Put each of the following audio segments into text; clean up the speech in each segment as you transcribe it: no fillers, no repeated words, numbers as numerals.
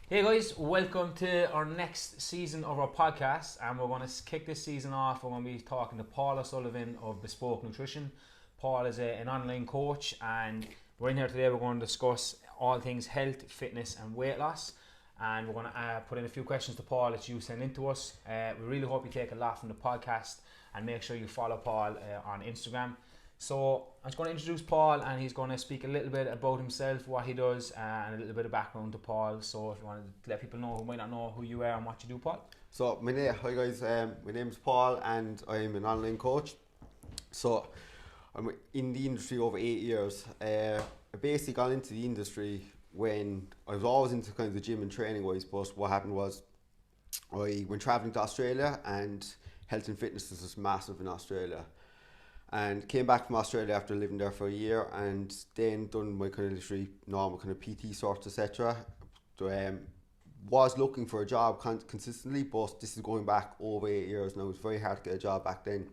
Hey guys, welcome to our next season of our podcast, and we're going to kick this season off. We're going to be talking to Paul Sullivan of Bespoke Nutrition. Paul is an online coach, and we're in here today. We're going to discuss all things health, fitness and weight loss, and we're going to put in a few questions to Paul that you send in to us. We really hope you take a lot from the podcast, and make sure you follow Paul on Instagram. So I'm just going to introduce Paul, and he's going to speak a little bit about himself, what he does, and a little bit of background to Paul. So if you want to let people know who might not know who you are and what you do, Paul. So hi guys, my name's Paul and I'm an online coach. So I'm in the industry over 8 years. I basically got into the industry when I was always into kind of the gym and training wise, but what happened was I went travelling to Australia, and health and fitness is just massive in Australia. And came back from Australia after living there for a year, and then done my kind of literally normal kind of PT sorts, etc. Was looking for a job consistently, but this is going back over 8 years now. It was very hard to get a job back then.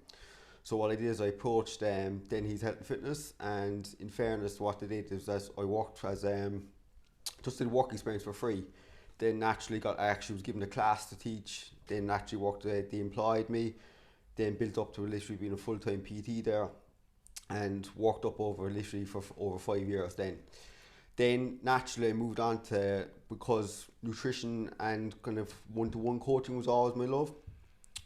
So what I did is I approached Denny's Health and Fitness, and in fairness, what they did is that I worked as just did work experience for free. Then naturally I actually was given a class to teach. Then naturally worked. They employed me. Then built up to literally being a full-time PT there, and worked up over literally for over 5 years then naturally I moved on to, because nutrition and kind of one-to-one coaching was always my love,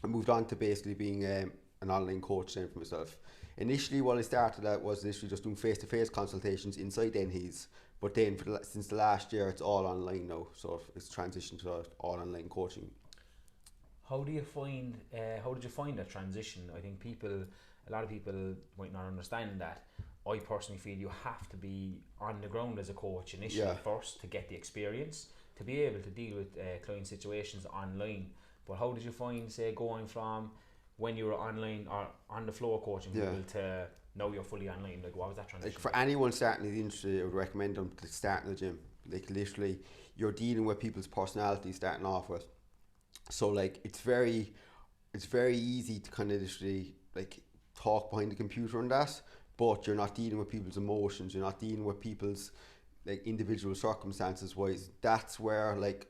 I moved on to basically being an online coach then for myself. Initially what I started at was literally just doing face-to-face consultations inside Denny's, but then since the last year it's all online now, so it's transitioned to all online coaching. How did you find that transition? I think a lot of people might not understand that. I personally feel you have to be on the ground as a coach initially first to get the experience, to be able to deal with client situations online. But how did you find, say, going from when you were online or on the floor coaching people to now you're fully online? Like, what was that transition? Like, for anyone starting in the industry, I would recommend them to start in the gym. Like, literally, you're dealing with people's personality starting off with. So like it's very easy to kind of literally like talk behind the computer and that, but you're not dealing with people's emotions, you're not dealing with people's like individual circumstances wise. That's where like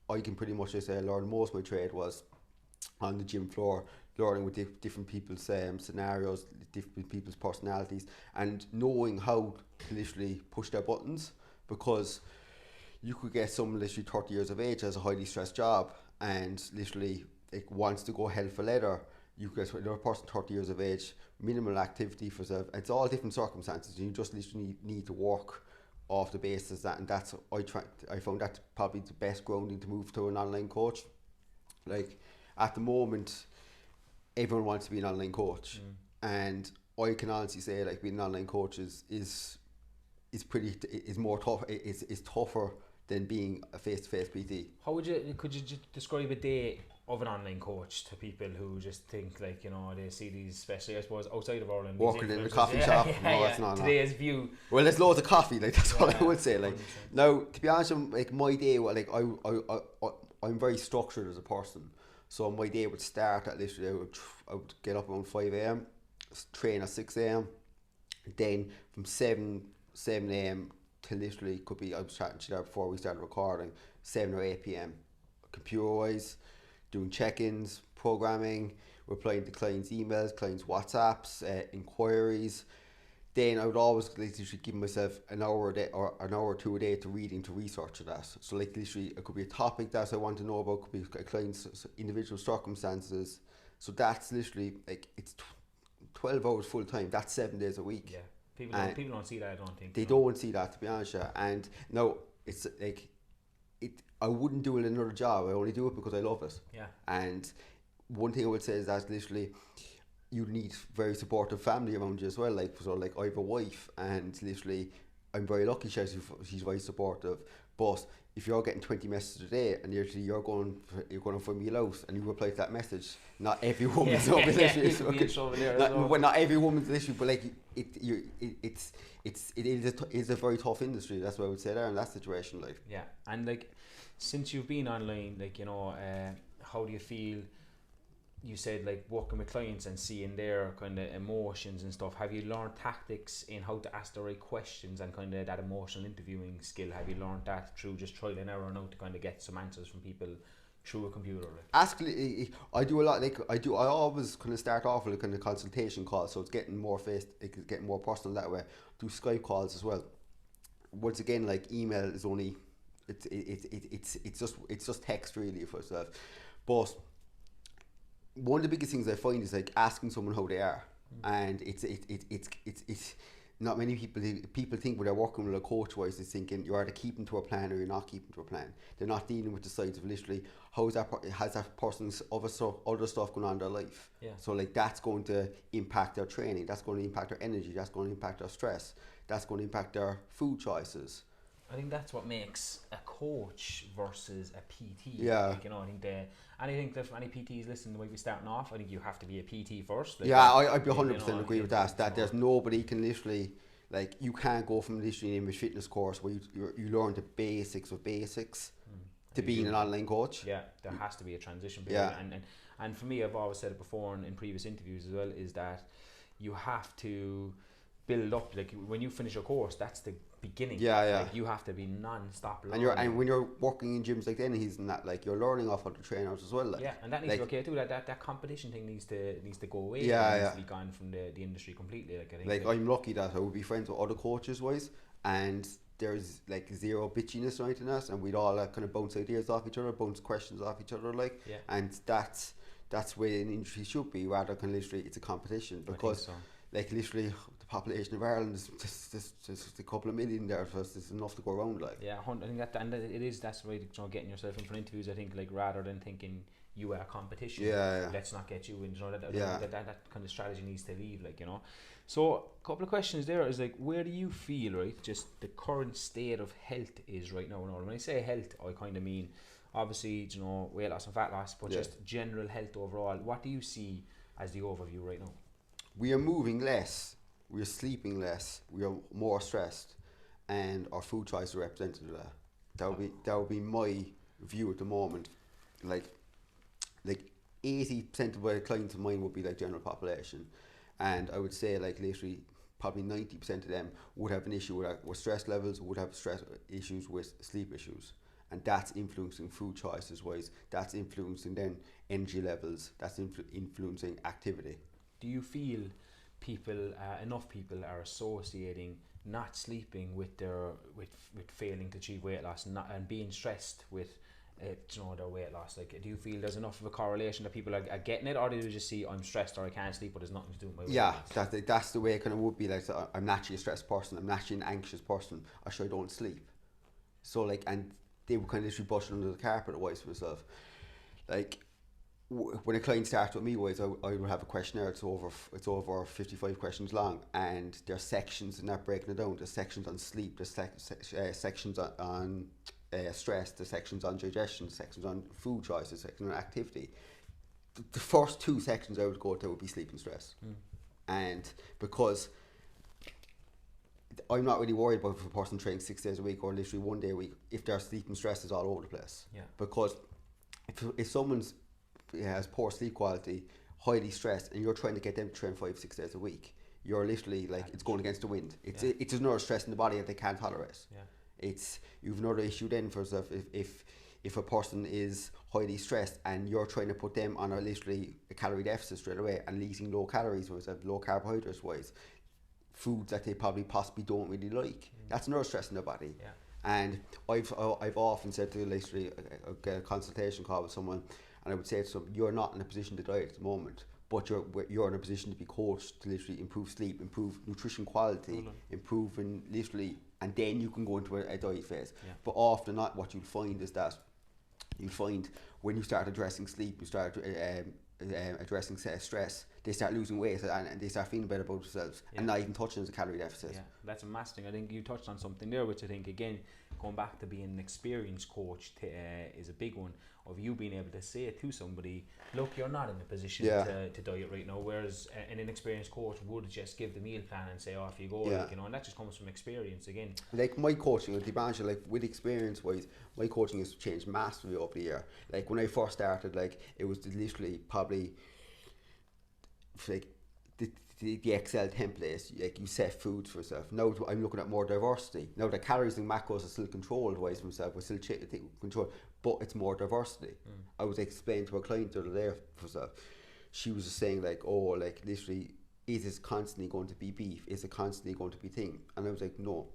I can pretty much say I learned most of my trade was on the gym floor, learning with different people's scenarios, different people's personalities, and knowing how to literally push their buttons, because you could get someone literally 30 years of age, has a highly stressed job, and literally like wants to go hell for leather. You could get another person 30 years of age, minimal activity for self. It's all different circumstances. You just literally need to work off the basis that, and that's I found that probably the best grounding to move to an online coach. Like at the moment, everyone wants to be an online coach, and I can honestly say like being an online coach is more tough. Is tougher than being a face-to-face PT. Could you just describe a day of an online coach to people who just think like, you know, they see these, especially I suppose outside of Ireland, working in a coffee shop? No, it's not. Today's view. Well, there's loads of coffee. Like that's what I would say. Like 100%. Now, to be honest, like my day, like I'm very structured as a person. So my day would start at literally I would get up around 5 a.m, train at 6 a.m, then from 7 a.m. till literally could be, I was chatting to you there before we started recording, 7 or 8 p.m. computer wise, doing check-ins, programming, replying to clients' emails, clients' WhatsApps, inquiries. Then I would always literally give myself an hour a day or an hour or two a day to reading, to research of that. So like literally it could be a topic that I want to know about, could be a client's individual circumstances. So that's literally like it's 12 hours full time. That's 7 days a week. Yeah. People don't see that, I don't think. They don't see that, to be honest. And no, it's like I wouldn't do it in another job. I only do it because I love it. Yeah. And one thing I would say is that literally you need very supportive family around you as well. Like, so like I have a wife, and literally I'm very lucky she's very supportive. But if you're getting 20 messages a day and you're going for a meal out and you reply to that message, not every woman's not every woman's issue, but like it is a very tough industry. That's what I would say there in that situation. Like, yeah, and like since you've been online, like, you know, how do you feel you said like working with clients and seeing their kind of emotions and stuff. Have you learned tactics in how to ask the right questions and kind of that emotional interviewing skill? Have you learned that through just trial and error now to kind of get some answers from people through a computer? I do a lot. I always kind of start off with a kind of consultation call, so it's getting more getting more personal that way. Do Skype calls as well. Once again, like email is only, it's just text really for itself. But one of the biggest things I find is like asking someone how they are, and it's not many people think when they're working with a coach wise, they're thinking you're either keeping to a plan or you're not keeping to a plan. They're not dealing with the sides of literally has that person's other stuff going on in their life. Yeah. So like that's going to impact their training, that's going to impact their energy, that's going to impact their stress, that's going to impact their food choices. I think that's what makes a coach versus a PT. Yeah. Like, you know, I think that for any PTs listening, the way we're starting off, I think you have to be a PT first. Like, yeah, I'd be 100% you know, agree with that. That there's nobody can literally, like, you can't go from literally an image fitness course where you learn the basics of basics to being an online coach. Yeah, there has to be a transition period. Yeah. And for me, I've always said it before in previous interviews as well, is that you have to build up. Like when you finish your course, that's the beginning. Like you have to be non-stop learning. And when you're working in gyms like Denny's and that, like you're learning off other trainers as well. Like, yeah, and that needs to be okay too. That competition thing needs to go away. Yeah, needs to be gone from the industry completely. Like I think. Like I'm lucky that I would be friends with other coaches wise, and there's like zero bitchiness or anything else, and we'd all kind of bounce ideas off each other, bounce questions off each other, like. Yeah. And that's where an industry should be, rather than literally it's a competition, because like literally the population of Ireland is just a couple of million there, so it's enough to go around, like. Yeah, I think that's why, you know, getting yourself in for interviews, I think, like, rather than thinking you are a competition, let's not get you in, you know, that kind of strategy needs to leave, like, you know. So a couple of questions there is like, where do you feel, right, just the current state of health is right now? And when I say health, I kind of mean obviously, you know, weight loss and fat loss, but just general health overall. What do you see as the overview right now? We are moving less, we are sleeping less, we are more stressed, and our food choices are represented of that. That would be my view at the moment. Like 80% of my clients of mine would be like general population, and I would say like literally probably 90% of them would have an issue with stress levels, would have stress issues with sleep issues, and that's influencing food choices wise. That's influencing then energy levels. That's influencing activity. Do you feel enough people are associating not sleeping with failing to achieve weight loss, and being stressed with you know, their weight loss? Like, do you feel there's enough of a correlation that people are getting it, or do they just see I'm stressed or I can't sleep, but there's nothing to do with my weight loss? That's the way it kind of would be. Like, so I'm naturally a stressed person, I'm naturally an anxious person, or sure I don't sleep. So like, and they would kind of literally brush it under the carpet otherwise for myself. Like, when a client starts with me, wise, I would have a questionnaire. It's over 55 questions long, and there's sections in that, breaking it down. There's sections on sleep, there's sections on stress, there's sections on digestion, sections on food choices, sections on activity. The first two sections I would go to would be sleep and stress, and because I'm not really worried about if a person trains 6 days a week or literally 1 day a week, if their sleep and stress is all over the place. Yeah. Because if someone's has poor sleep quality, highly stressed, and you're trying to get them to train 5-6 days a week, you're literally like, it's going against the wind. It's another stress in the body that they can't tolerate. You've another issue then for yourself if a person is highly stressed and you're trying to put them on literally a calorie deficit straight away and eating low calories, low carbohydrates wise, foods that they possibly don't really like. That's another stress in their body. And I've often said to literally get a consultation call with someone, and I would say to them, you're not in a position to diet at the moment, but you're in a position to be coached to literally improve sleep, improve nutrition quality, improve literally, and then you can go into a diet phase. But often not, what you'll find is that when you start addressing sleep, you start addressing stress, they start losing weight and they start feeling better about themselves, and not even touching as a calorie deficit. Yeah, that's a massive thing. I think you touched on something there, which I think again going back to being an experienced coach is a big one, of you being able to say to somebody, look, you're not in a position to diet right now, whereas an inexperienced coach would just give the meal plan and say off you go, like, you know, and that just comes from experience again. Like my coaching, like with experience wise, my coaching has changed massively over the year. Like when I first started, like it was literally probably like the Excel templates, like you set foods for yourself. Now I'm looking at more diversity. Now the calories and macros are still controlled wise for myself, we're still controlled, but it's more diversity. I was explaining to a client the other day for myself, she was just saying like, oh, like literally, is it constantly going to be beef? Is it constantly going to be thing? And I was like, no.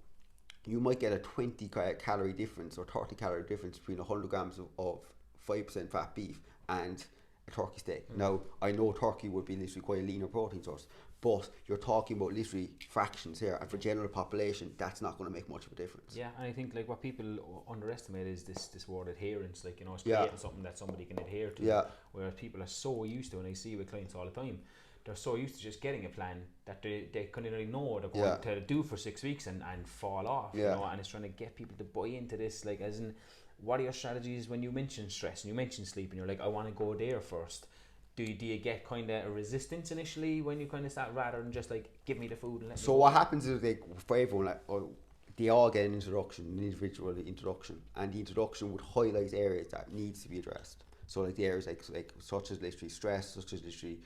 You might get a 20 calorie difference or 30 calorie difference between 100 grams of 5% fat beef and a turkey steak. Now, I know turkey would be literally quite a leaner protein source, but you're talking about literally fractions here, and for general population, that's not going to make much of a difference. Yeah, and I think like what people underestimate is this word adherence. Like, you know, it's creating something that somebody can adhere to. Yeah. Whereas people are so used to, and I see with clients all the time, they're so used to just getting a plan that they couldn't really know what they're going to do for 6 weeks and fall off. You know, and it's trying to get people to buy into this. Like, as in, what are your strategies when you mention stress and you mention sleep and you're like, I want to go there first? Do you get kind of a resistance initially when you kind of start, rather than just like, give me the food and let me go? What happens is, like, for everyone, like, they all get an individual introduction, and the introduction would highlight areas that needs to be addressed. So like the areas like such as literally stress, such as literally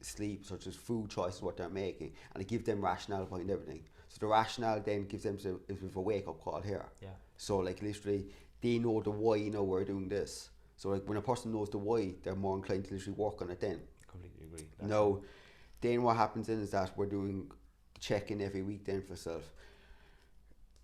sleep, such as food choices, what they're making, and it gives them rationale behind everything. So the rationale then gives them a bit of a wake up call here. Yeah. So like literally, they know the why. You know, we're doing this. So like when a person knows the why, they're more inclined to literally work on it then. Completely agree. Now, then what happens then is that we're doing check-in every week then for self.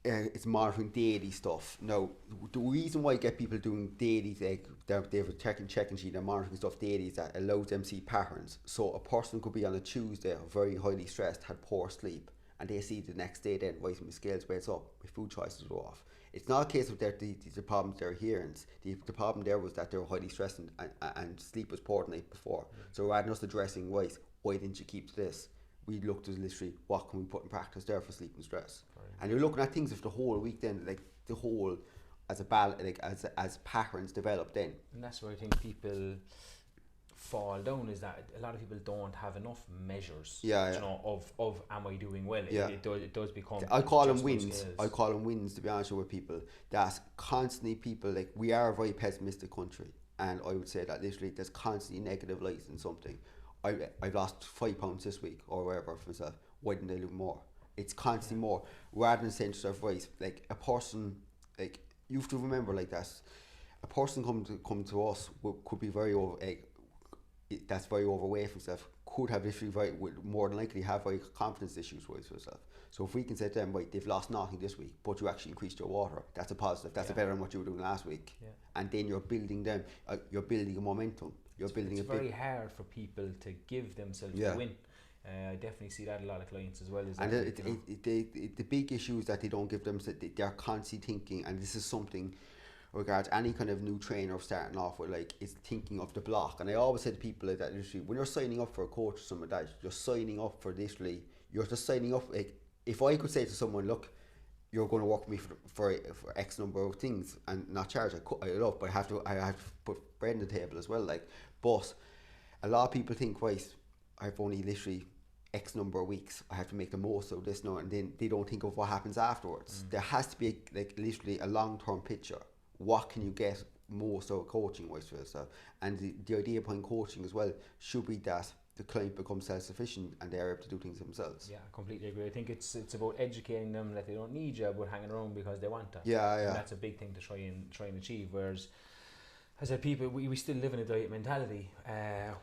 It's monitoring daily stuff. Now, the reason why I get people doing daily, like they have a check-in sheet, they're monitoring stuff daily, is that allows them to see patterns. So a person could be on a Tuesday, very highly stressed, had poor sleep, and they see the next day then, right, my scales weights up, my food choices go off. It's not a case of the problem with their adherence. The problem there was that they were highly stressed and sleep was poor the night before. So rather than us addressing, right, why didn't you keep to this? We looked at literally what can we put in practice there for sleep and stress. Right. And you're looking at things of the whole week then, like the whole as as patterns develop then. And that's where I think people fall down, is that a lot of people don't have enough measures, you know, of am I doing well? It does become, I call them wins. I call them wins, to be honest with people. That's constantly people, like, we are a very pessimistic country, and I would say that literally there's constantly negative lights in something. I've lost 5 pounds this week or whatever for myself. Why didn't I do more? It's constantly more, rather than saying to yourself, right, like a person, like you have to remember, like that a person come to us could be very that's very overweight for himself, could have literally would more than likely have very confidence issues with himself. So if we can say to them, right, they've lost nothing this week, but you actually increased your water, that's a positive. That's better than what you were doing last week. And then you're building them. You're building a momentum. It's very hard for people to give themselves a win. I definitely see that a lot of clients as well. And the big issue is that they don't give them. They're constantly thinking, and this is something regards any kind of new trainer starting off with, like, is thinking of the block. And I always say to people like that, literally, when you're signing up for a coach or something like that, you're signing up for literally, you're just signing up. Like, if I could say to someone, look, you're going to work with me for X number of things and not charge, I love, but I have to put bread on the table as well. Like, but a lot of people think, right, I've only literally X number of weeks, I have to make the most of this now, and then they don't think of what happens afterwards. There has to be like literally a long-term picture. What can you get most out of coaching wise for yourself? And the idea behind coaching as well should be that the client becomes self-sufficient and they're able to do things themselves. Yeah, I completely agree. I think it's about educating them that they don't need you, but hanging around because they want to. And that's a big thing to try and achieve. Whereas, as I said, people, we still live in a diet mentality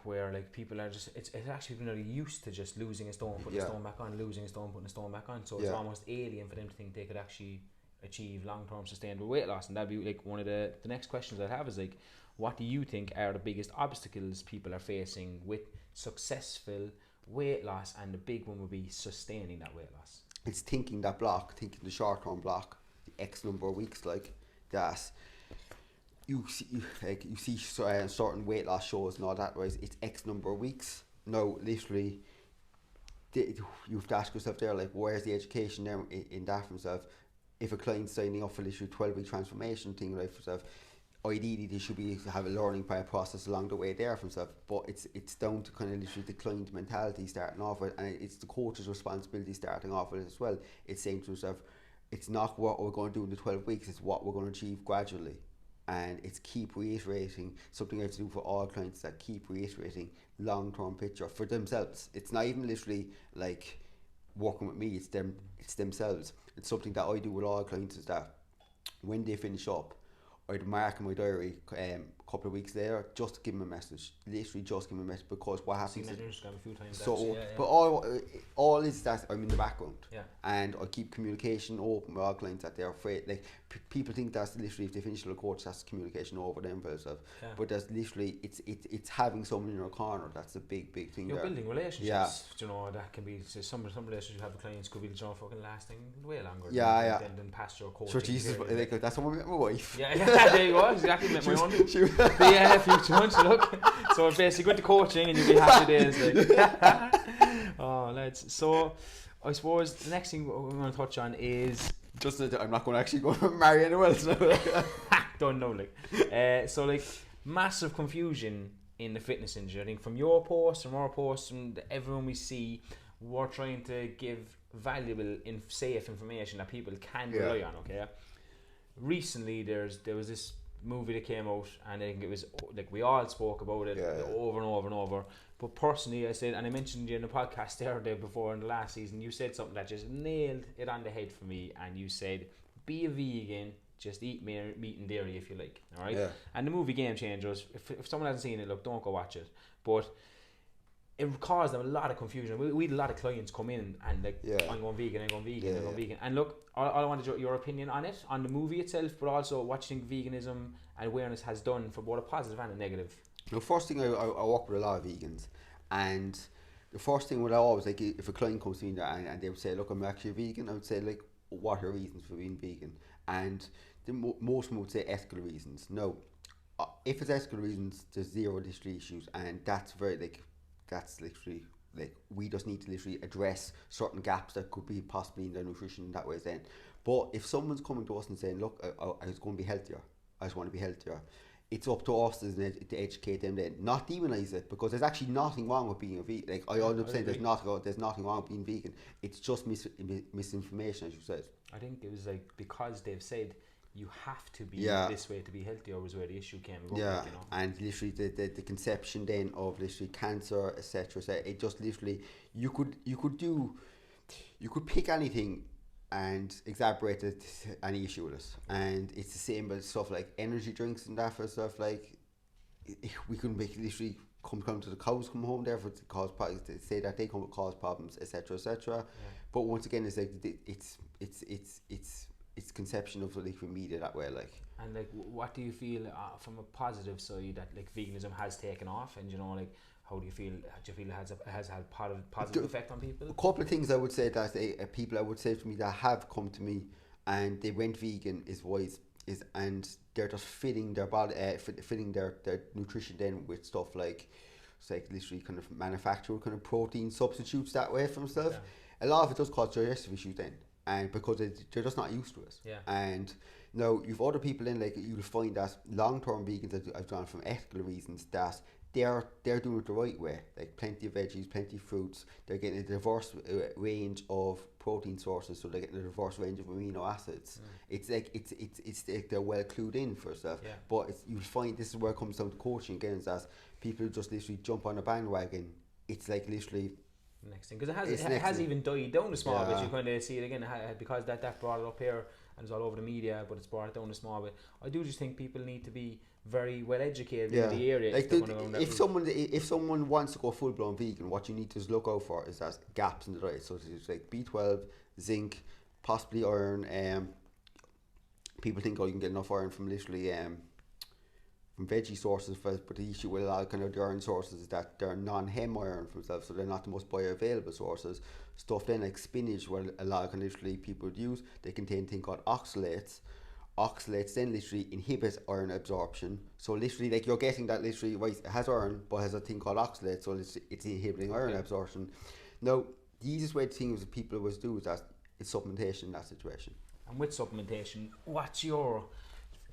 where, like, people are just, it's actually been really used to just losing a stone, putting a stone back on, losing a stone, putting a stone back on. So it's almost alien for them to think they could actually achieve long-term sustainable weight loss. And that'd be like one of the next questions I'd have is, like, what do you think are the biggest obstacles people are facing with successful weight loss? And the big one would be sustaining that weight loss. It's thinking that block, thinking the short-term block, the X number of weeks, like that. You see certain weight loss shows and all that, right? It's X number of weeks. No, literally, you have to ask yourself there, like, where's the education there in that for yourself? if a client's signing up for literally 12-week transformation thing, like for stuff, ideally they should be have a learning process along the way there from stuff. But it's down to kind of literally the client mentality starting off with, and it's the coach's responsibility starting off with it as well. It's saying to himself, it's not what we're going to do in the 12 weeks, it's what we're going to achieve gradually. And it's keep reiterating something I have to do for all clients, that keep reiterating long-term picture for themselves. It's not even literally like working with me, it's themselves. It's something that I do with all clients, is that when they finish up, I'd mark in my diary a couple of weeks later just to give them a message, literally just give them a message, because what happens Seen that on Instagram a few times, so actually, but all is that I'm in the background, Yeah. and I keep communication open with all clients that they're afraid, like people think that's literally, if they finish the course, that's communication over them for themselves, but that's literally it's having someone in your corner. That's a big thing. You're there. building relationships. Yeah. You know, that can be some relationships you have with clients could be, you know, fucking lasting way longer. Yeah, than past your coaching. Sure, Jesus, like that's someone with my wife. Yeah, there you go. Exactly, met my own. But yeah, future ones. Look, so basically, go to coaching and you'll be happy days. Like. Oh, lads. So, I suppose the next thing we're going to touch on is just that I'm not going to actually go and marry anyone else. Don't know, like. So, like, massive confusion in the fitness industry. I think from your posts, from our posts, from everyone we see, we're trying to give valuable, safe information that people can rely on. Okay. Recently, there was this movie that came out, and I think it was like we all spoke about it over and over and over. But personally, I said, and I mentioned you in the podcast the other day before in the last season, you said something that just nailed it on the head for me, and you said, be a vegan, just eat meat and dairy if you like, all right? And the movie Game Changers, if someone hasn't seen it, look, don't go watch it. But it caused them a lot of confusion. We had a lot of clients come in and like, I'm going vegan, I'm going vegan. And look, I wanted your opinion on it, on the movie itself, but also what you think veganism and awareness has done for both a positive and a negative. The first thing, I work with a lot of vegans, and the first thing what I always, like, if a client comes to me and they would say, look, I'm actually a vegan, I would say, like, what are your reasons for being vegan? And most of them would say ethical reasons. No, if it's ethical reasons, there's zero literally issues, and that's literally, like, we just need to literally address certain gaps that could be possibly in their nutrition that way then. But if someone's coming to us and saying, look, I was going to be healthier, I just want to be healthier, it's up to us, isn't it, to educate them then, not demonise it, because there's actually nothing wrong with being a vegan. Like, I end up saying there's nothing wrong with being vegan. It's just misinformation, as you said. I think it was like because they've said you have to be this way to be healthy, or was where the issue came about. Yeah, like, you know? and literally the conception then of literally cancer, etc. It just literally you could pick anything and exacerbate any issue with it, and it's the same with stuff like energy drinks and that for stuff. Like, we couldn't make literally come to the cows come home there for to cause problems, to say that they come with cause problems, etc. But once again, it's like it's conception of like media that way, like. And like, what do you feel from a positive side that like veganism has taken off, and you know, like, how do you feel? Do you feel it has had positive effect on people? A couple of things I would say that people I would say to me that have come to me and they went vegan and they're just fitting their body, fitting their nutrition then with stuff like, it's like literally kind of manufactured kind of protein substitutes that way for themselves. A lot of it does cause digestive issues then, and because they're just not used to it. And now you've other people in, like, you'll find that long-term vegans that I've done from ethical reasons, that they're doing it the right way, like plenty of veggies, plenty of fruits. They're getting a diverse range of protein sources, so they're getting a diverse range of amino acids. It's like it's like they're well clued in for stuff. But you'll find this is where it comes down to coaching again, is that people just literally jump on a bandwagon. It's like literally next thing, because it has even died down a small bit. You kind of see it again because that brought it up here and it's all over the media, but it's brought it down a small bit. I do just think people need to be very well educated in the area. Like if someone wants to go full blown vegan, what you need to look out for is that gaps in the diet. So it's like B12, zinc, possibly iron. People think, you can get enough iron from literally from veggie sources, but the issue with a lot of kind of the iron sources is that they're non-hem iron for themselves, so they're not the most bioavailable sources. Stuff then like spinach, where a lot of kind of literally people would use, they contain a thing called oxalates. Oxalates then literally inhibit iron absorption. So literally, like, you're getting that literally, right, it has iron, but has a thing called oxalate, so it's inhibiting iron absorption. Now, the easiest way to think of people always do is that it's supplementation in that situation. And with supplementation, what's your,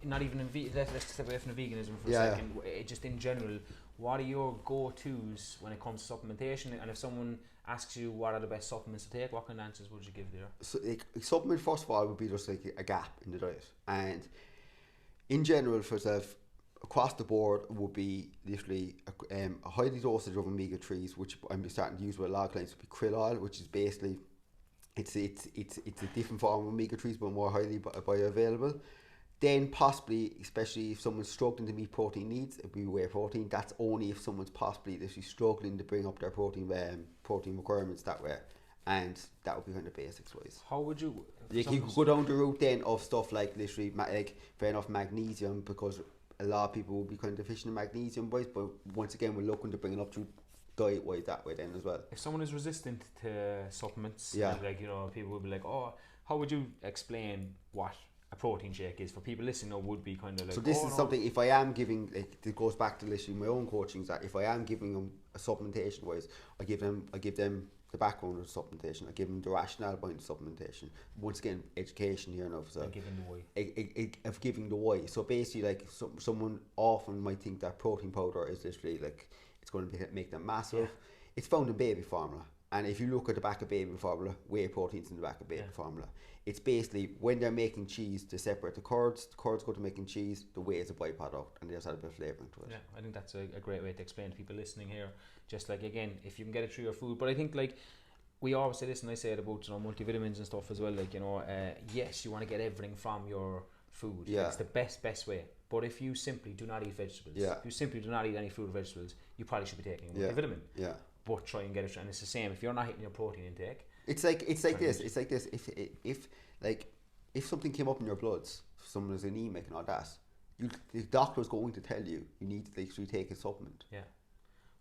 not even in let's step away from the veganism for a Yeah. second, just in general, what are your go-tos when it comes to supplementation? And if someone asks you what are the best supplements to take, what kind of answers would you give there? So like, supplement first of all would be just like a gap in the diet, and in general for yourself across the board would be literally a high dosage of omega-3s, which I'm starting to use with a lot of clients, would be krill oil, which is basically it's a different form of omega-3s but more highly bioavailable. Then possibly, especially if someone's struggling to meet protein needs, it'd be whey protein. That's only if someone's possibly literally struggling to bring up their protein requirements that way, and that would be kind of basics wise. How would you? Like you could go down the route then of stuff like literally like fair enough magnesium, because a lot of people will be kind of deficient in magnesium wise, but once again we're looking to bring it up through diet wise that way then as well. If someone is resistant to supplements, Yeah. like, you know, people will be like, oh, how would you explain what a protein shake is for people listening? Or would be kind of like, So this oh, is no. something, if I am giving, like it goes back to literally my own coaching, that if I am giving them a supplementation wise, I give them the background of supplementation, I give them the rationale behind the supplementation. Once again, education here now. So And giving the why. of giving the why. So basically, like someone often might think that protein powder is literally like it's going to make them massive. Yeah. It's found in baby formula, and if you look at the back of baby formula, whey protein's in the back of baby Yeah. formula. It's basically when they're making cheese to separate the curds go to making cheese, the whey is a byproduct, and they just add a bit of flavouring to it. Yeah, I think that's a great way to explain to people listening here. Just like, again, if you can get it through your food. But I think, like, we always say this, and I say it about, you know, multivitamins and stuff as well. Like, you know, yes, you want to get everything from your food. Yeah. It's the best way. But if you simply do not eat vegetables, Yeah. if you simply do not eat any fruit or vegetables, you probably should be taking a Yeah. multivitamin. Yeah. But try and get it. And it's the same. If you're not hitting your protein intake, It's like this. Right. It's like this. If something came up in your bloods, someone is anemic and all that, the doctor's going to tell you need to actually take a supplement. yeah.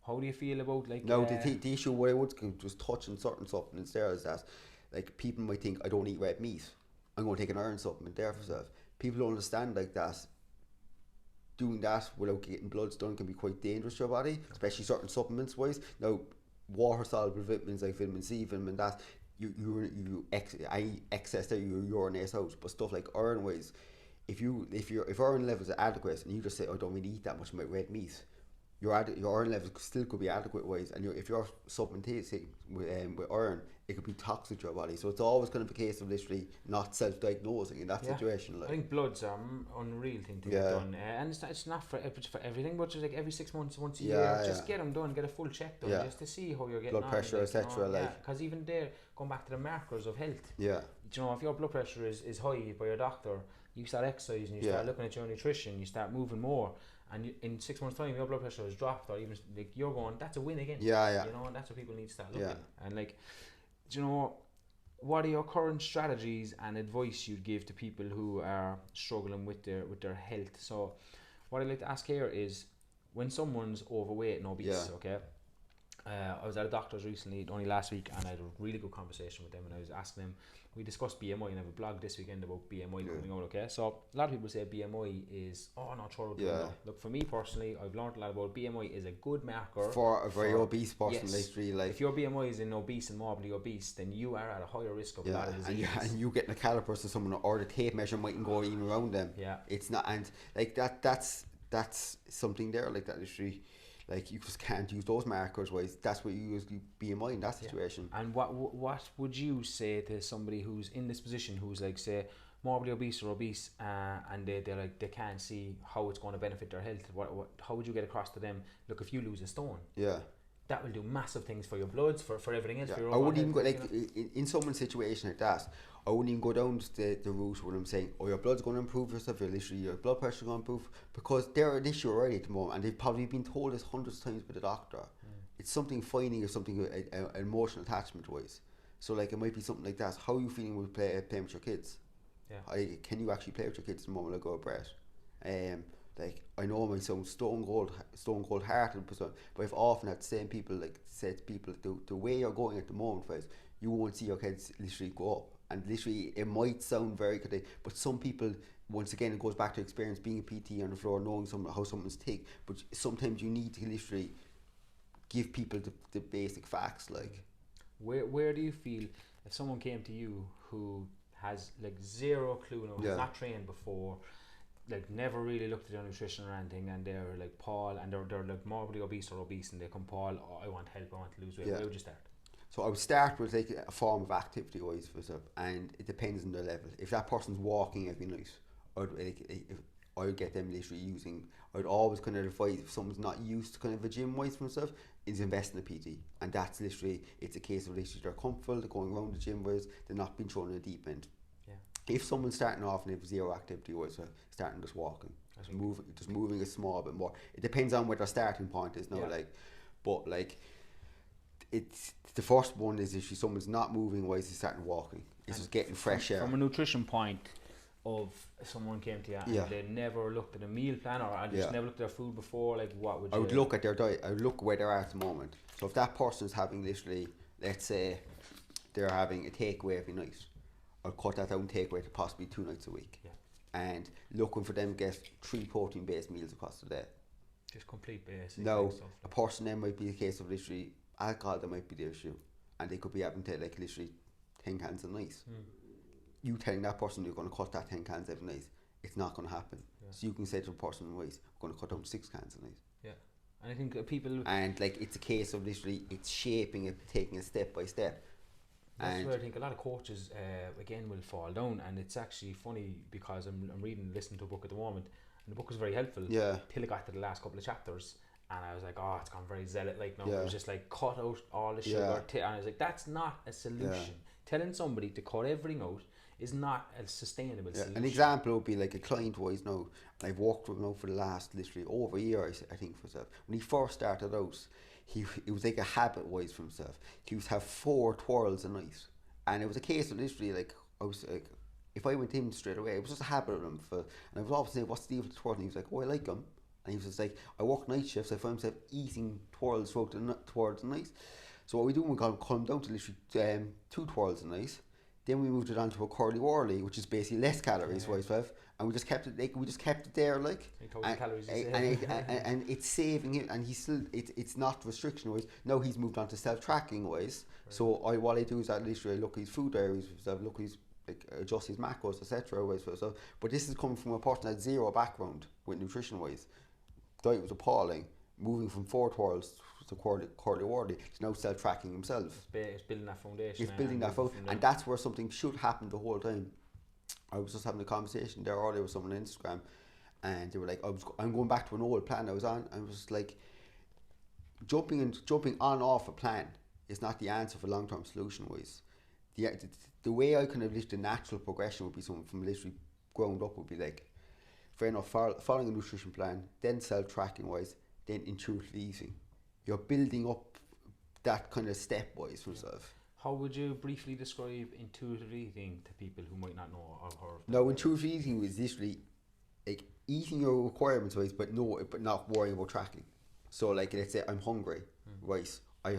How do you feel about, like? Now the issue what I would just touch on certain supplements there is that, like, people might think I don't eat red meat, I'm going to take an iron supplement there for myself. People don't understand like that. Doing that without getting bloods done can be quite dangerous to your body, especially certain supplements wise. Now, water soluble vitamins like vitamin C, vitamin that excess there, you urinate out. But stuff like iron wise, if iron levels are adequate and you just say I don't really eat that much of my red meat, your iron levels still could be adequate wise, and if you're supplementing with iron, it could be toxic to your body. So it's always kind of a case of literally not self-diagnosing in that situation. I Like, think bloods are unreal thing to get done, and it's not for everything, but just like every 6 months, once a year, just get them done, get a full check done, just to see how you're getting blood pressure, on, etc. because even there, going back to the markers of health, Yeah. you know, if your blood pressure is high by your doctor, you start exercising, you start looking at your nutrition, you start moving more, and in 6 months' time, your blood pressure has dropped, or even like you're going, that's a win again. Yeah. You know, and that's what people need to start looking. And like, do you know, what are your current strategies and advice you'd give to people who are struggling with their health? So, what I'd like to ask here is, when someone's overweight and obese, okay. I was at a doctor's recently, only last week, and I had a really good conversation with them, and I was asking them, we discussed BMI, and I have a blog this weekend about BMI coming out, okay? So a lot of people say BMI is, throw it out. Look, for me personally, I've learned a lot about BMI is a good marker for a very obese person. Literally, like, if your BMI is in obese and morbidly obese, then you are at a higher risk of a lot of diseases. and you getting a caliper to someone, or the tape measure mightn't go even around them. It's not, and like that's something there, like that literally. Like, you just can't use those markers wise. That's what you use BMI in that situation. And what would you say to somebody who's in this position, who's like, say, morbidly obese or obese, and they're like, they can't see how it's going to benefit their health? How would you get across to them? Look, if you lose a stone, that will do massive things for your bloods, for everything else. For your I wouldn't even go, like, in someone's situation like that, I wouldn't even go down the route where I'm saying, your blood's going to improve yourself, your blood pressure's going to improve, because they're an issue already at the moment, and they've probably been told this hundreds of times by the doctor. It's something finding or something an emotional attachment wise. So like, it might be something like that. How are you feeling with playing with your kids? Can you actually play with your kids the moment I go Brett? Like, I know I might sound stone cold hearted, but I've often had the same people, like, said to people, the way you're going at the moment, guys, you won't see your kids literally go up. And literally, it might sound very good, but some people, once again, it goes back to experience, being a PT on the floor, knowing how someone's tick. But sometimes you need to literally give people the basic facts. Like, where do you feel, if someone came to you who has like zero clue, no, Yeah. has not trained before, like never really looked at their nutrition or anything, and they're like, Paul, and they're like morbidly obese or obese, and they come, Paul, oh, I want help, I want to lose weight. Yeah. Where would you start? So I would start with like a form of activity wise for stuff, and it depends on their level. If that person's walking every night, I would get them literally using. I'd always kind of advise if someone's not used to kind of a gym wise from stuff, is invest in a PT, and that's literally, it's a case of literally they're comfortable, they're going around the gym wise, they're not being thrown in a deep end. Yeah. If someone's starting off and they have zero activity wise, starting just walking, just moving a small bit more. It depends on what their starting point is now, but it's the first one is if someone's not moving wise, they starting walking. It's just getting fresh air. From a nutrition point of someone came to you and they never looked at a meal plan or just never looked at their food before, like what would you... I would look at their diet. I would look where they're at the moment. So if that person's having literally, let's say they're having a takeaway every night, I'll cut that down takeaway to possibly 2 nights a week. Yeah. And looking for them to get 3 protein based meals across the day. Just complete basic No, stuff. a person then might be a case of literally alcohol that might be the issue, and they could be having to like literally 10 cans a night. You telling that person you're going to cut that 10 cans every night, it's not going to happen. So you can say to the person, wait, I'm going to cut down to 6 cans a night. Yeah, and I think people... And like it's a case of literally it's shaping it, taking it step by step. That's where I think a lot of coaches again will fall down, and it's actually funny because I'm listening to a book at the moment, and the book was very helpful till I got to the last couple of chapters. And I was like, oh, it's gone very zealot. Like, no, it was just like, cut out all the sugar. And I was like, that's not a solution. Telling somebody to cut everything out is not a sustainable solution. An example would be like a client wise now, and I've worked with him now for the last literally over a year, I think, for himself. When he first started out, it was like a habit wise for himself. He used to have 4 twirls a night. And it was a case of literally like, I was like, if I went in straight away, it was just a habit of him. And I was always saying, what's the deal with the twirl? And he was like, oh, I like them. And he was just like, I work night shifts, I find myself eating twirls towards the night. So what we do, we cut them down to literally 2 twirls a night. Then we moved it on to a curly whirly, which is basically less calories wise, and we just kept it there, like, and it's saving it, and he's still, it's not restriction wise. Now he's moved on to self tracking wise. Right. So what I do is that literally I look at his food diaries, look at his, like, adjust his macros, etc. wise for stuff. But this is coming from a person that had zero background with nutrition wise. Diet was appalling. Moving from 4 twirls to curly whirly, he's now self tracking himself. It's building that foundation. It's building that foundation, and that's where something should happen the whole time. I was just having a conversation there earlier with someone on Instagram, and they were like, I'm going back to an old plan I was on. I was like, jumping on off a plan is not the answer for long term solution wise. The way I kind of the natural progression would be something from literally ground up would be like, fair enough, following a nutrition plan, then self tracking wise, then intuitive eating. You're building up that kind of stepwise for yourself. How would you briefly describe intuitive eating to people who might not know or heard of that? No, intuitive eating is literally like eating your requirements wise, but not worrying about tracking. So like, let's say I'm hungry, right? I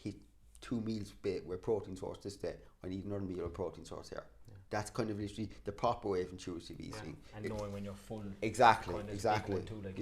hit 2 meals with protein source this day. I need another meal of protein source here. That's kind of literally the proper way of intuitive eating. And knowing when you're full. Exactly. Too, like,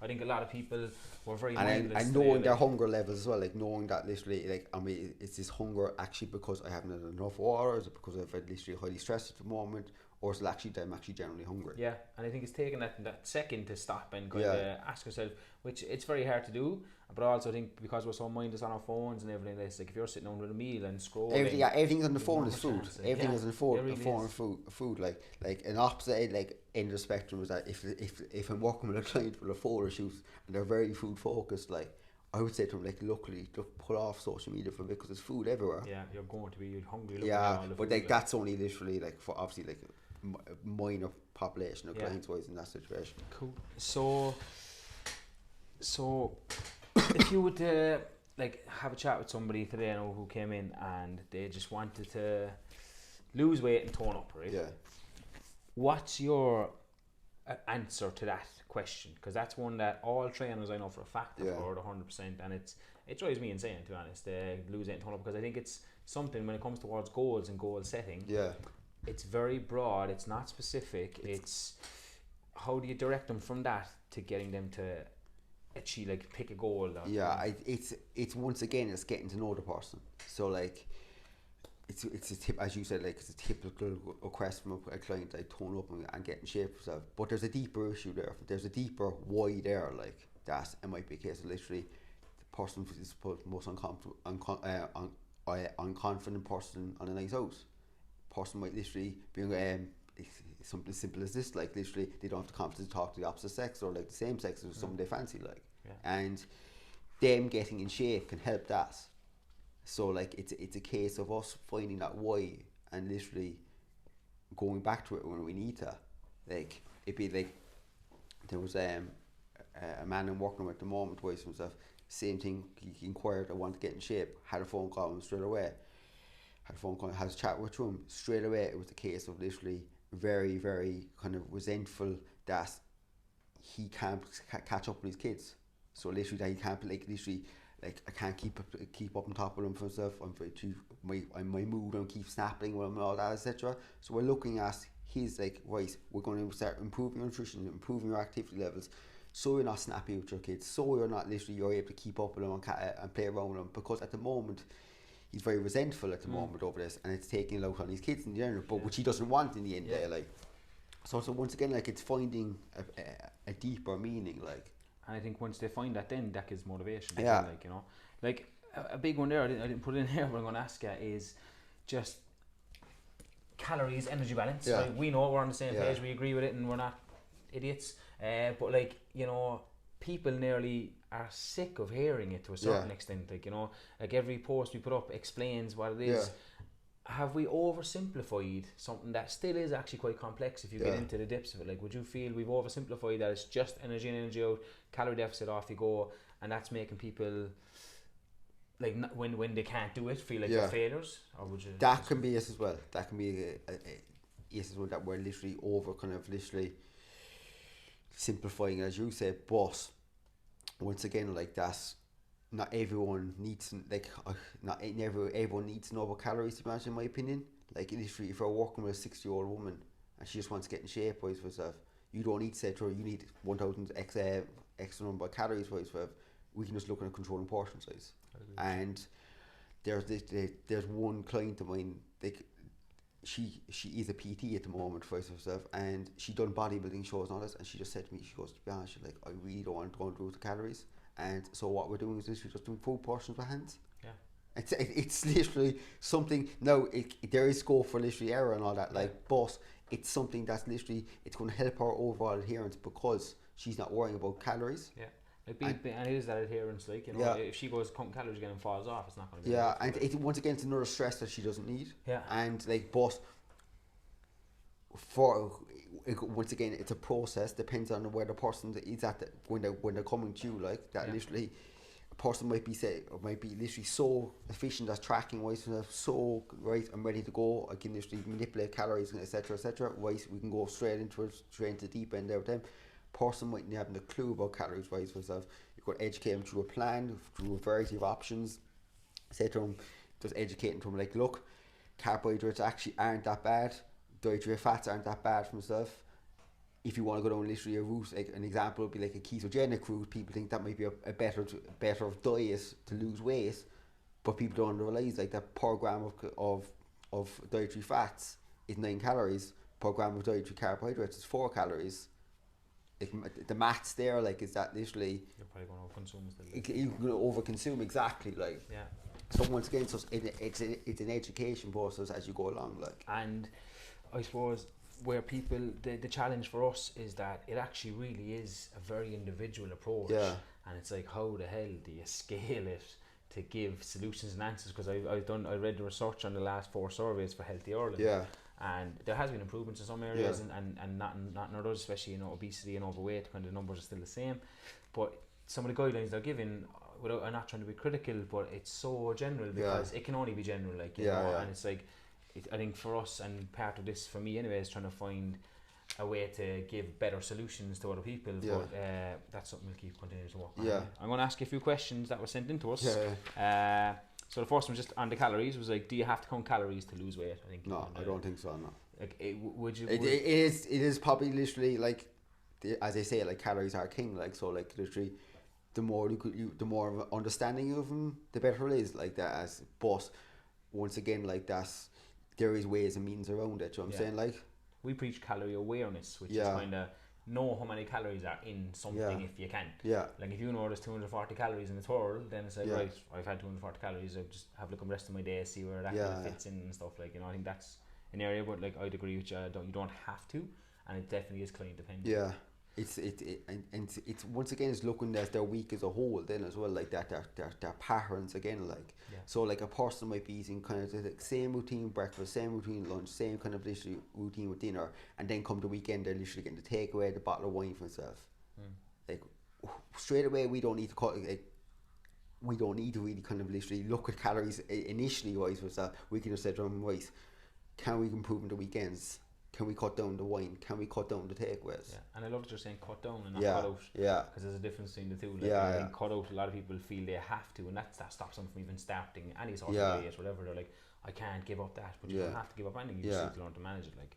I think a lot of people were very mindless. And knowing their hunger levels as well, like knowing that literally, like, I mean, is this hunger actually because I haven't had enough water? Is it because I've literally highly stressed at the moment? Or is it actually that I'm actually generally hungry? Yeah, and I think it's taking that second to stop and kind of ask yourself, which it's very hard to do. But I also think because we're so mindless on our phones and everything, it's like if you're sitting down with a meal and scrolling, everything on the phone is food. Everything is on the phone, food. Like an opposite end of the spectrum is that if I'm working with a client with a photo shoot and they're very food focused, like, I would say to them, like, luckily, look, pull off social media for a bit because there's food everywhere. Yeah, you're going to be hungry. But like that's only literally like for obviously like a minor population of clients wise in that situation. Cool. So if you would like have a chat with somebody today, who came in and they just wanted to lose weight and tone up, right? Yeah. What's your answer to that question? Because that's one that all trainers I know for a fact have heard 100%, and it drives me insane, to be honest. Lose weight and tone up, because I think it's something when it comes towards goals and goal setting. Yeah. It's very broad. It's not specific. It's how do you direct them from that to getting them to actually like pick a goal? It's once again it's getting to know the person. So like it's a tip, as you said, like it's a typical request from a client, like tone up and get in shape for yourself. But there's a deeper issue there. There's a deeper why there, like that. It might be a case of literally the person is the most unconfident person on a night out. Person might literally be it's something as simple as this, like literally they don't have the confidence to talk to the opposite sex or like the same sex or someone they fancy, like, and them getting in shape can help that. So like it's a case of us finding that why and literally going back to it when we need to. Like it'd be like there was a man I'm working with at the moment, voice himself, same thing. He inquired, I want to get in shape. Had a phone call him straight away. Had a chat with him straight away. It was the case of literally very, very kind of resentful that he can't catch up with his kids. So literally that he can't literally like I can't keep up on top of him for himself. I'm very too my mood and keep snapping with him and all that, etc. So we're looking at his like, right, we're going to start improving your nutrition, improving your activity levels, so you're not snappy with your kids, so you're not literally you're able to keep up with them and play around with them, because at the moment he's very resentful at the moment over this, and it's taking a lot on his kids in general, but which he doesn't want in the end there, like. So once again, like it's finding a deeper meaning, like. And I think once they find that, then that gives motivation. Yeah. Like, you know, like a big one there, I didn't put it in here, but I'm going to ask you is just calories, energy balance. Yeah. Like, we know we're on the same page, we agree with it, and we're not idiots. But like, you know, people nearly are sick of hearing it to a certain extent. Like, you know, like every post we put up explains what it is. Have we oversimplified something that still is actually quite complex if you get into the depths of it? Like, would you feel we've oversimplified that it's just energy in, energy out, calorie deficit, off you go, and that's making people, like, when they can't do it, feel like they're failures? Or would you? That can be it as well. That can be yes as well, that we're literally over kind of literally simplifying, as you say. But once again, like, that's not everyone needs, like, everyone needs to know about calories, to be honest, in my opinion. Like, literally, if you're working with a 60-year-old woman and she just wants to get in shape wise for herself, you don't need to say to her you need 1,000 extra number of calories wise for her. We can just look at a controlling portion size. And there's one client of mine, like, she is a PT at the moment for herself, and she done bodybuilding shows and all this, and she just said to me, she goes, to be honest, she's like, I really don't want to go and do the calories. And so what we're doing is literally just doing food portions with hands. Yeah. It's literally something. Now there is scope for literally error and all that, like, but it's something that's literally, it's going to help her overall adherence because she's not worrying about calories. Yeah. And it is that adherence, like, you know, if she goes counting calories again and falls off, it's not going to be. Yeah, and once again, it's another stress that she doesn't need. Yeah. And like, but once again, it's a process. Depends on where the person is at when they're coming to you, like that. Literally, a person might be literally so efficient as tracking wise, so right, I'm ready to go. I can literally manipulate calories, etc., etc. Right, we can go straight into the deep end there with them. Person might not have a clue about calories wise for themselves. You've got to educate them through a plan, through a variety of options. Say to them, just educating them, like, look, carbohydrates actually aren't that bad. Dietary fats aren't that bad for themselves. If you want to go down literally a route, like an example would be like a ketogenic route. People think that might be a better diet to lose weight, but people don't realise, like, that per gram of dietary fats is 9 calories. Per gram of dietary carbohydrates is 4 calories. Like, the maths there, like, is that literally you're probably going to overconsume still. You're going to overconsume, exactly, like. Yeah. So once again, it's an education process as you go along, like. And I suppose where people, the challenge for us is that it actually really is a very individual approach. Yeah. And it's like, how the hell do you scale it to give solutions and answers? Because I read the research on the last 4 surveys for Healthy Ireland. Yeah. And there has been improvements in some areas, and not in others, especially, you know, obesity and overweight, kind of numbers are still the same. But some of the guidelines they're giving, I'm not trying to be critical, but it's so general because it can only be general, like, you know, and it's like, I think for us, and part of this for me anyway, is trying to find a way to give better solutions to other people, but that's something we'll keep continuing to work on. I'm going to ask you a few questions that were sent in to us. So the first one, just on the calories, was like, do you have to count calories to lose weight? I think. No, I don't think so. No. Like, would you? It is probably literally like, as they say, like, calories are king. Like, so, like, literally, the more the more of an understanding of them, the better it is. Like that. But once again, like there is ways and means around it. You know what I'm saying? Like, we preach calorie awareness, which is Yeah. kind of know how many calories are in something if you can. yeah, Like if you know there's 240 calories in a twirl, then it's like, Yeah. right, I've had 240 calories, I'll just have a look at the rest of my day, see where that kind of fits in and stuff. Like, you know, I think that's an area, but like I'd agree with you, you don't have to, and it definitely is client dependent. yeah. It's once again, it's looking at their week as a whole then as well, like their patterns again, like. So like a person might be eating kind of the same routine breakfast, same routine lunch, same kind of literally routine with dinner, and then come the weekend they're literally getting to take away the bottle of wine for themselves. Like straight away we don't need to we don't need to really kind of literally look at calories initially wise with that. We can just say to them, right, can we improve in the weekends? Can we cut down the wine? Can we cut down the takeaways? Yeah, and I love that you're saying cut down and not Yeah, cut out. yeah. Because there's a difference between the two. Like, Yeah, I yeah. think cut out, a lot of people feel they have to, and that stops them from even starting any sort Yeah. of diet, whatever. They're like, I can't give up that, but you Yeah. don't have to give up anything. You Yeah. just need to learn to manage it. Like,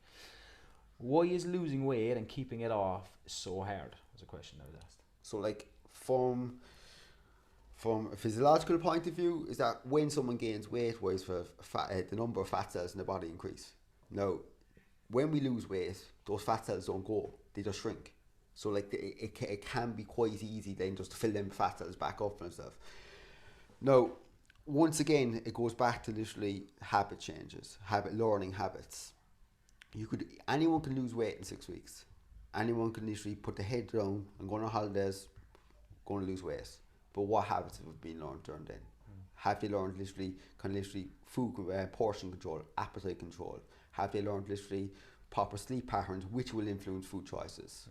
why is losing weight and keeping it off so hard? Was a question I was asked. So like from a physiological point of view, is that when someone gains weight wise for the number of fat cells in the body increase. Now, when we lose weight, those fat cells don't go; they just shrink. So like it can be quite easy then just to fill them fat cells back up and stuff. Now, once again, it goes back to literally habit changes, learning habits. Anyone can lose weight in 6 weeks. Anyone can literally put their head down and go on holidays, going to lose weight. But what habits have been learned during then? Have they learned literally food portion control, appetite control? Have they learned literally proper sleep patterns, which will influence food choices?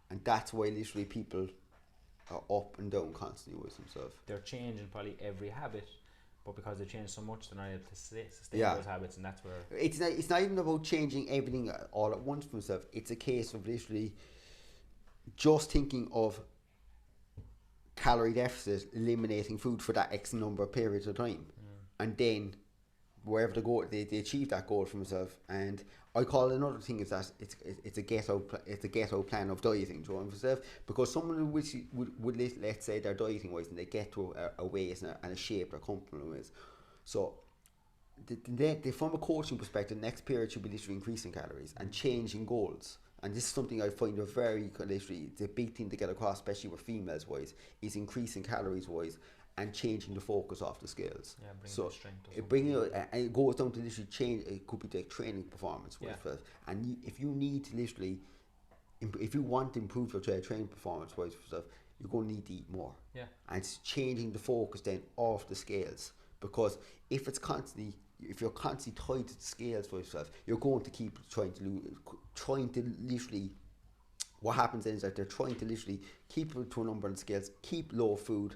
And that's why literally people are up and down constantly with themselves. They're changing probably every habit, but because they change so much, they're not able to sustain Yeah. those habits, and that's where It's not even about changing everything all at once for themselves. It's a case of literally just thinking of calorie deficit, eliminating food for that X number of periods of time, and then wherever they go, they achieve that goal for themselves. And I call it another thing is that it's a ghetto plan of dieting, do you know what I'm saying? Because someone would let's say they're dieting wise and they get to a weight and a shape they're comfortable with. So from a coaching perspective, next period should be literally increasing calories and changing goals. And this is something I find a very literally the big thing to get across, especially with females wise, is increasing calories wise and changing the focus off the scales. Yeah, bringing so the strength. it goes down to literally change. It could be like training performance. Yeah. And if you need to literally, if you want to improve your training performance wise stuff, you're going to need to eat more. Yeah. And it's changing the focus then off the scales, because if you're constantly tied to the scales for yourself, you're going to keep trying to literally. What happens then is that they're trying to literally keep it to a number on the scales, keep low food.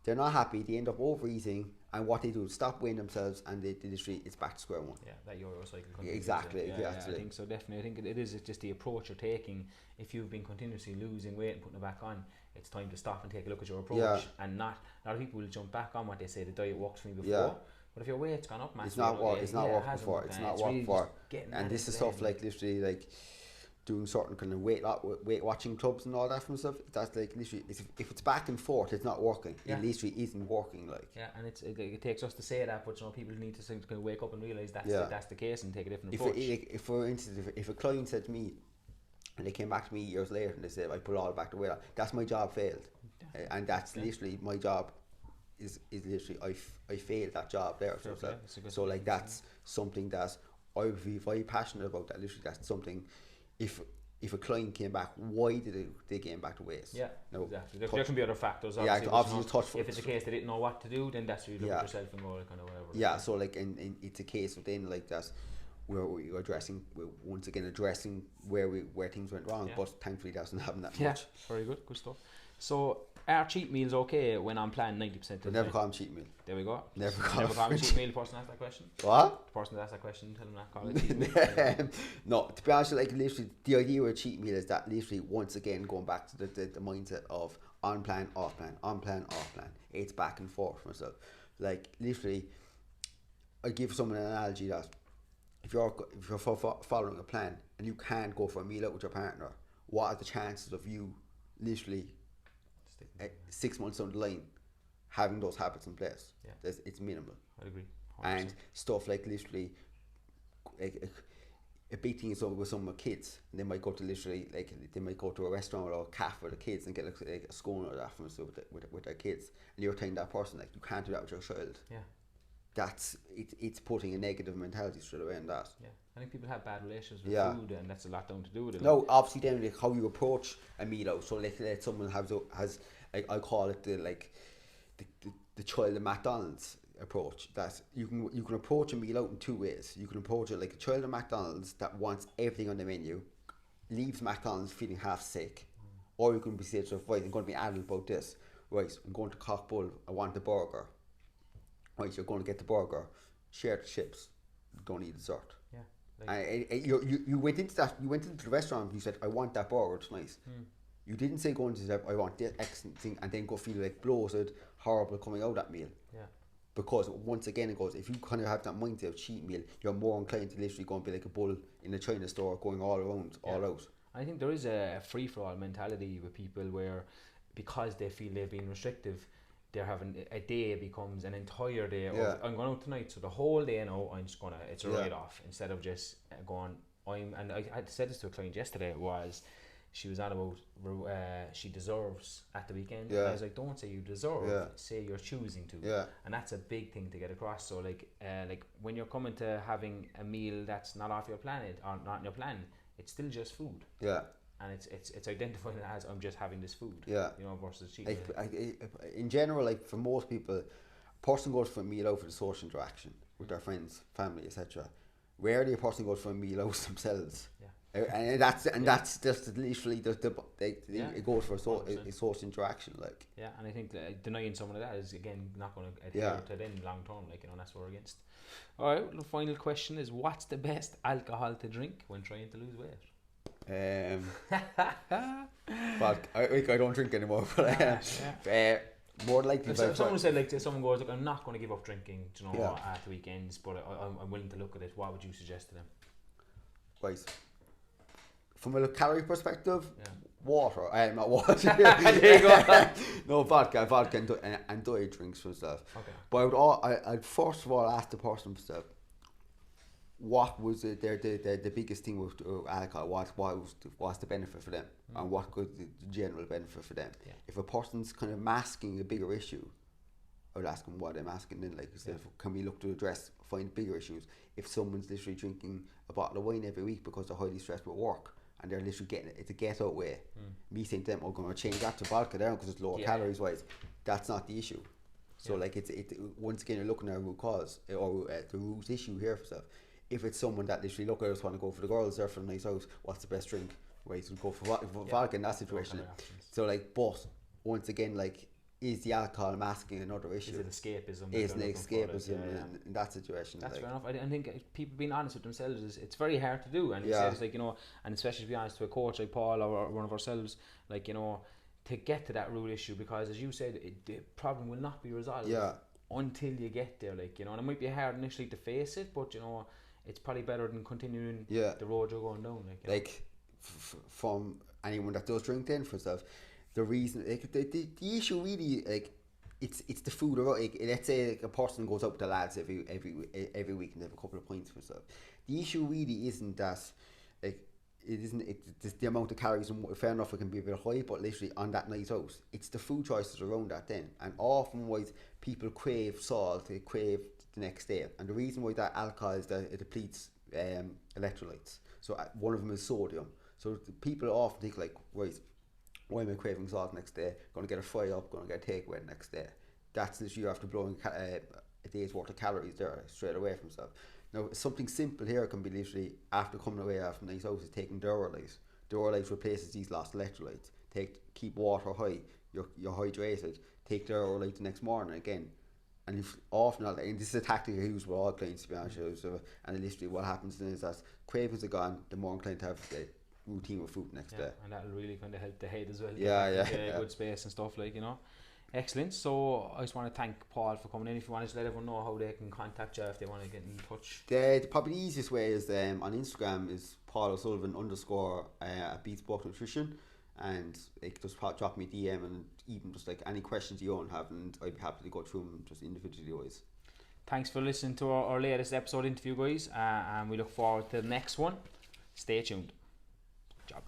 They're not happy. They end up overeating, and what they do is stop weighing themselves, and they literally it's back to square one. Yeah, that yo-yo cycle continues. Exactly. Yeah, I think so. Definitely, I think it is just the approach you're taking. If you've been continuously losing weight and putting it back on, it's time to stop and take a look at your approach. Yeah. And not a lot of people will jump back on what they say the diet works for me before. Yeah. But if your weight's gone up massively, It's not working for. It's not working for. And this is stuff like literally like doing certain kind of weight watching clubs and all that from stuff. That's like literally if it's back and forth, it's not working. Yeah. It literally isn't working. Like and it takes us to say that, but you know people need to kind of wake up and realize that's the case and take a different if approach. for instance, if a client said to me, and they came back to me years later and they said I put all back the weight on, that's my job failed, and that's literally my job. Is literally I failed that job there. So like that's something that I would be very passionate about. That literally that's something. If a client came back, why did they gain back the weight? Yeah, no, exactly. There can be other factors. Obviously, if it's a case they didn't know what to do, then that's where you look at yourself and go kind of whatever. Yeah, so like, and it's a case of then like that. We're addressing where things went wrong, but thankfully that doesn't happen that much. Very good stuff. So are cheat meals okay when I'm planning 90% of the never time? call them cheat meal. There we go. Never call them cheat meal. The person asked that question. What? The person that asked that question, tell them not call it cheat meal. No, to be honest, like literally the idea with a cheat meal is that literally once again going back to the mindset of on plan, off plan, on plan, off plan. It's back and forth for myself. Like literally, I give someone an analogy that if you're following a plan and you can't go for a meal out with your partner, what are the chances of you literally 6 months down the line having those habits in place? Yeah. It's minimal. I agree And stuff like literally, like a big thing is with some of kids. And they might go to literally, like they might go to a restaurant or a cafe for the kids and get like a scone or that from with their kids. And you're telling that person like you can't do that with your child. Yeah. That's it's putting a negative mentality straight away in that. Yeah, I think people have bad relations with food, and that's a lot down to do with it. No, obviously then like how you approach a meal out. So let someone has like I call it the child of McDonald's approach. That you can approach a meal out in two ways. You can approach it like a child of McDonald's that wants everything on the menu, leaves McDonald's feeling half sick, or you can be saying, right, I'm going to be adult about this. Right, I'm going to Cockbull. I want the burger. Right, you're going to get the burger, share the chips, go and eat dessert. Yeah. Like, you went into that. You went into the restaurant. And you said, "I want that burger. It's nice." You didn't say going to that. I want this excellent thing, and then go feel like bloated, horrible coming out of that meal. Yeah. Because once again, it goes. If you kind of have that mindset of cheat meal, you're more inclined to literally go and be like a bull in a China store, going all around, all out. I think there is a free for all mentality with people where, because they feel they've been restrictive, they're having a day becomes an entire day. Yeah. I'm going out tonight, so the whole day now I'm just gonna. It's a write off instead of just going. And I had said this to a client yesterday. Was she was on about she deserves at the weekend. Yeah. And I was like, don't say you deserve. Yeah. Say you're choosing to. Yeah. And that's a big thing to get across. So like when you're coming to having a meal that's not off your planet or not in your plan, it's still just food. Yeah. And it's identifying it as I'm just having this food. Yeah. You know, versus cheating. In general, like for most people, a person goes for a meal out for the social interaction with their friends, family, etc. Rarely a person goes for a meal out themselves. Yeah. And that's just literally it goes for a social interaction, like. Yeah, and I think denying someone of that is again not going to adhere to them long term, like, you know, that's what we're against. All right, the final question is, what's the best alcohol to drink when trying to lose weight? But I don't drink anymore. But more likely, if someone said, like, someone goes, like, I'm not going to give up drinking, you know, at the weekends, but I'm willing to look at it. What would you suggest to them? Right. From a calorie perspective, water. Not water. There you go. No, vodka and diet drinks for stuff. Okay. But I'd first of all ask the person himself, what was the biggest thing with alcohol? What's the benefit for them, and what could the general benefit for them? Yeah. If a person's kind of masking a bigger issue, I would ask them what they're masking. Then, like, can we look to find bigger issues? If someone's literally drinking a bottle of wine every week because they're highly stressed with work and they're literally getting it's a get out way, me saying to them, I'm going to change that to vodka there because it's lower calories wise. That's not the issue. So like it once again, you're looking at a root cause or the root issue here for stuff. If it's someone that literally I just want to go for the girls there for a nice house, what's the best drink? Right, so go for vodka in that situation. So like, but once again, like, is the alcohol masking another issue? Is it escapism? Is it escapism in that situation? That's fair enough. I think people being honest with themselves it's very hard to do, and it's like, you know, and especially to be honest to a coach like Paul or one of ourselves, like, you know, to get to that root issue, because as you said, the problem will not be resolved until you get there, like, you know, and it might be hard initially to face it, but, you know, it's probably better than continuing the road you're going down, like from anyone that does drink then for stuff. The reason, like, the issue really, like, it's the food. Or like, let's say like, a person goes out with the lads every week and they have a couple of pints for stuff. The issue really isn't that, like, the amount of calories, and fair enough, it can be a bit high, but literally on that night out, it's the food choices around that then. And often why people crave salt, they crave the next day, and the reason why that alcohol is that it depletes electrolytes. So one of them is sodium. So people often think like, right, why am I craving salt next day? Going to get a fry up, going to get a takeaway next day. That's literally after blowing a day's worth of calories there straight away from stuff. Now, something simple here can be literally after coming away after nice house is taking Duralite. Duralite replaces these lost electrolytes. Keep water high. You're hydrated. Take Duralite the next morning again. And if often, and this is a tactic I use with all clients, to be honest with you. So, and literally what happens then is that cravings are gone, the more inclined to have the routine with food next day. And that'll really kind of help the head as well. Good space and stuff, like, you know. Excellent. So I just want to thank Paul for coming in. If you want to let everyone know how they can contact you if they want to get in touch. Probably the easiest way is on Instagram is Paul Sullivan _ bespoke nutrition, and like just drop me a DM, and even just like any questions you don't have, and I'd be happy to go through them just individually wise. Thanks for listening to our latest episode interview, guys, and we look forward to the next one. Stay tuned. Good job.